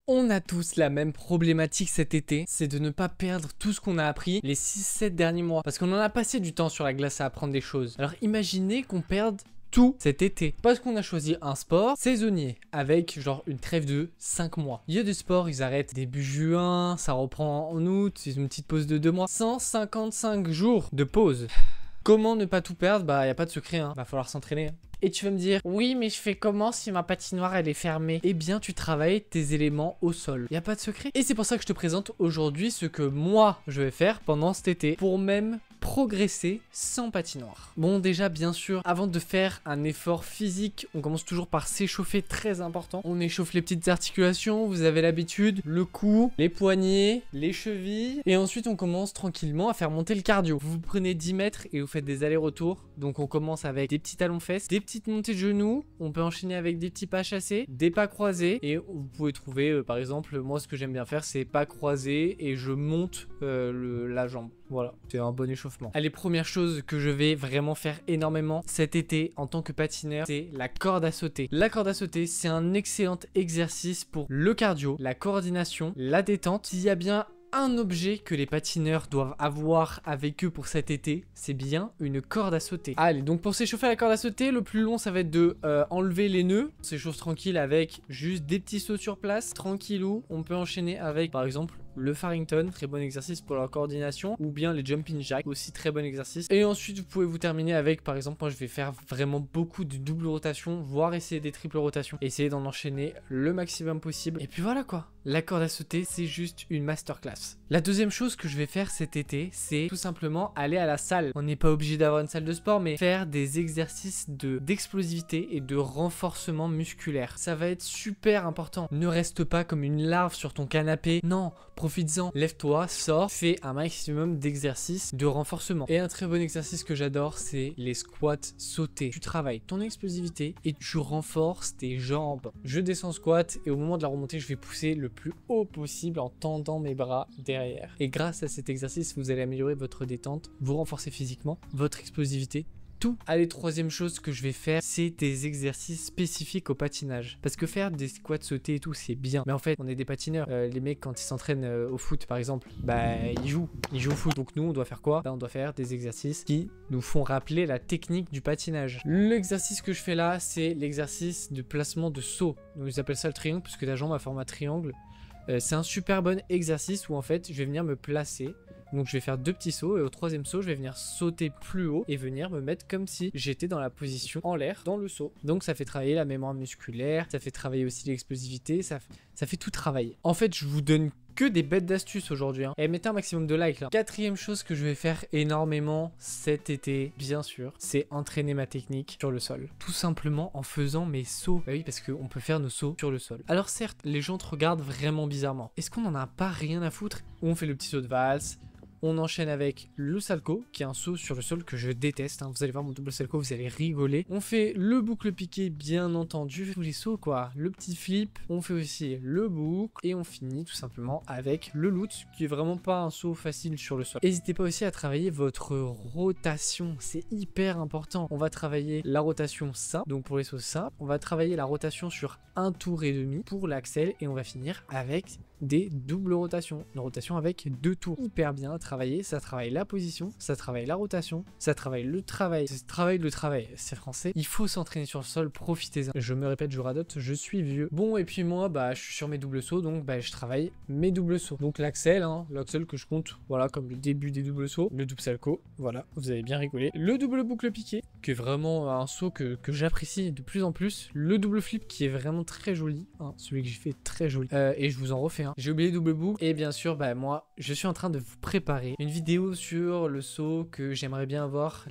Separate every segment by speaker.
Speaker 1: On a tous la même problématique cet été, c'est de ne pas perdre tout ce qu'on a appris les 6-7 derniers mois. Parce qu'on en a passé du temps sur la glace à apprendre des choses. Alors imaginez qu'on perde tout cet été. Parce qu'on a choisi un sport saisonnier avec genre une trêve de 5 mois. Il y a des sports, ils arrêtent début juin, ça reprend en août, c'est une petite pause de 2 mois. 155 jours de pause. Comment ne pas tout perdre? Bah y a pas de secret, hein. Va falloir s'entraîner. Et tu vas me dire, oui mais je fais comment si ma patinoire elle est fermée? Eh bien tu travailles tes éléments au sol. Y a pas de secret. Et c'est pour ça que je te présente aujourd'hui ce que moi je vais faire pendant cet été pour même progresser sans patinoire. Bon déjà bien sûr, avant de faire un effort physique, on commence toujours par s'échauffer, très important. On échauffe les petites articulations, vous avez l'habitude, le cou, les poignets, les chevilles. Et ensuite on commence tranquillement à faire monter le cardio. Vous prenez 10 mètres et vous faites des allers-retours. Donc on commence avec des petits talons fesses, des petites montées de genoux. On peut enchaîner avec des petits pas chassés, des pas croisés. Et vous pouvez trouver par exemple, moi ce que j'aime bien faire c'est pas croisés et je monte la jambe. Voilà, c'est un bon échauffement. Allez, première chose que je vais vraiment faire énormément cet été en tant que patineur, c'est la corde à sauter. La corde à sauter, c'est un excellent exercice pour le cardio, la coordination, la détente. S'il y a bien un objet que les patineurs doivent avoir avec eux pour cet été, c'est bien une corde à sauter. Allez, donc pour s'échauffer à la corde à sauter, le plus long ça va être de enlever les nœuds. On s'échauffe tranquille avec juste des petits sauts sur place, tranquillou. On peut enchaîner avec par exemple le Farrington, très bon exercice pour la coordination, ou bien les jumping jacks, aussi très bon exercice. Et ensuite vous pouvez vous terminer avec, par exemple, moi je vais faire vraiment beaucoup de double rotation, voire essayer des triples rotations, essayer d'en enchaîner le maximum possible. Et puis voilà quoi, la corde à sauter c'est juste une masterclass. La deuxième chose que je vais faire cet été, c'est tout simplement aller à la salle. On n'est pas obligé d'avoir une salle de sport, mais faire des exercices d'explosivité et de renforcement musculaire. Ça va être super important. Ne reste pas comme une larve sur ton canapé. Non, profites-en, lève-toi, sors, fais un maximum d'exercices de renforcement. Et un très bon exercice que j'adore, c'est les squats sautés. Tu travailles ton explosivité et tu renforces tes jambes. Je descends squat et au moment de la remontée, je vais pousser le plus haut possible en tendant mes bras derrière. Et grâce à cet exercice, vous allez améliorer votre détente, vous renforcer physiquement, votre explosivité, tout. Allez, troisième chose que je vais faire, c'est des exercices spécifiques au patinage. Parce que faire des squats sautés et tout, c'est bien. Mais en fait, on est des patineurs. Les mecs, quand ils s'entraînent au foot, par exemple, bah, ils jouent au foot. Donc nous, on doit faire quoi? Bah, on doit faire des exercices qui nous font rappeler la technique du patinage. L'exercice que je fais là, c'est l'exercice de placement de saut. Donc ils appellent ça le triangle, puisque ta jambe a format triangle. C'est un super bon exercice où en fait, je vais venir me placer. Donc je vais faire 2 petits sauts et au 3e saut je vais venir sauter plus haut et venir me mettre comme si j'étais dans la position en l'air dans le saut. Donc ça fait travailler la mémoire musculaire, ça fait travailler aussi l'explosivité, ça fait tout travailler. En fait je vous donne que des bêtes d'astuces aujourd'hui, hein. Et mettez un maximum de likes là. 4e chose que je vais faire énormément cet été, bien sûr, c'est entraîner ma technique sur le sol. Tout simplement en faisant mes sauts. Bah oui, parce qu'on peut faire nos sauts sur le sol. Alors certes, les gens te regardent vraiment bizarrement. Est-ce qu'on en a pas rien à foutre? On fait le petit saut de valse. On enchaîne avec le salco, qui est un saut sur le sol que je déteste, hein. Vous allez voir mon double salco, vous allez rigoler. On fait le boucle piqué, bien entendu, tous les sauts quoi. Le petit flip, on fait aussi le boucle et on finit tout simplement avec le loot, qui est vraiment pas un saut facile sur le sol. N'hésitez pas aussi à travailler votre rotation, c'est hyper important. On va travailler la rotation simple, donc pour les sauts simples, on va travailler la rotation sur 1 tour et demi pour l'axel et on va finir avec des doubles rotations, une rotation avec 2 tours. Hyper bien à travailler, ça travaille la position, ça travaille la rotation, ça travaille le travail, c'est français. Il faut s'entraîner sur le sol, profitez-en. Je me répète, je radote, je suis vieux. Bon, et puis moi, bah, je suis sur mes doubles sauts, donc bah, je travaille mes doubles sauts. Donc l'axel, hein, l'axel que je compte, voilà, comme le début des doubles sauts, le double salco, voilà, vous avez bien rigolé. Le double boucle piqué, qui est vraiment un saut que j'apprécie de plus en plus. Le double flip, qui est vraiment très joli, hein, celui que j'ai fait très joli. Et je vous en refais. J'ai oublié double boucle et bien sûr bah moi je suis en train de vous préparer une vidéo sur le saut que j'aimerais bien avoir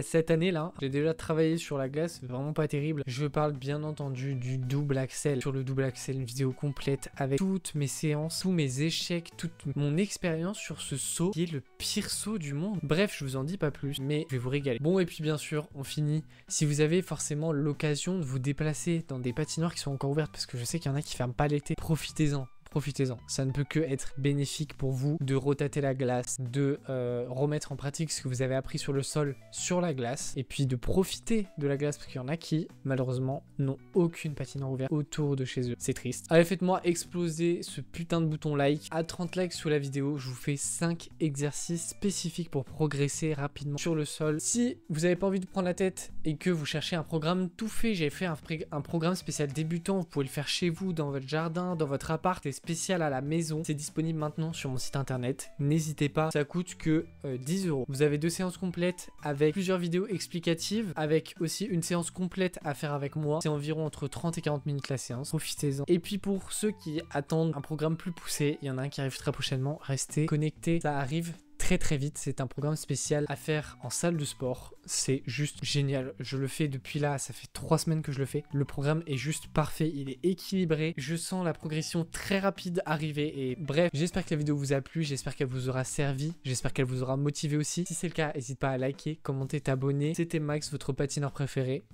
Speaker 1: cette année là. J'ai déjà travaillé sur la glace, vraiment pas terrible. Je parle bien entendu du double axel. Sur le double axel, une vidéo complète avec toutes mes séances, tous mes échecs, toute mon expérience sur ce saut qui est le pire saut du monde. Bref, je vous en dis pas plus, mais je vais vous régaler. Bon et puis bien sûr on finit. Si vous avez forcément l'occasion de vous déplacer dans des patinoires qui sont encore ouvertes, parce que je sais qu'il y en a qui ferment pas l'été, profitez-en. profitez-en. Ça ne peut que être bénéfique pour vous de retater la glace, de remettre en pratique ce que vous avez appris sur le sol, sur la glace, et puis de profiter de la glace parce qu'il y en a qui, malheureusement, n'ont aucune patinoire ouverte autour de chez eux. C'est triste. Allez, faites-moi exploser ce putain de bouton like. À 30 likes sous la vidéo, je vous fais 5 exercices spécifiques pour progresser rapidement sur le sol. Si vous n'avez pas envie de prendre la tête et que vous cherchez un programme tout fait, j'ai fait un programme spécial débutant. Vous pouvez le faire chez vous, dans votre jardin, dans votre appart, et spécial à la maison. C'est disponible maintenant sur mon site internet. N'hésitez pas, ça coûte que 10 €. Vous avez 2 séances complètes avec plusieurs vidéos explicatives, avec aussi une séance complète à faire avec moi. C'est environ entre 30 et 40 minutes la séance. Profitez-en. Et puis pour ceux qui attendent un programme plus poussé, il y en a un qui arrive très prochainement. Restez connectés, ça arrive très vite. C'est un programme spécial à faire en salle de sport. C'est juste génial. Je le fais depuis là, ça fait 3 semaines que je le fais. Le programme est juste parfait, il est équilibré. Je sens la progression très rapide arriver. Et bref, j'espère que la vidéo vous a plu, j'espère qu'elle vous aura servi, j'espère qu'elle vous aura motivé aussi. Si c'est le cas, n'hésite pas à liker, commenter, t'abonner. C'était Max, votre patineur préféré.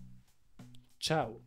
Speaker 1: Ciao.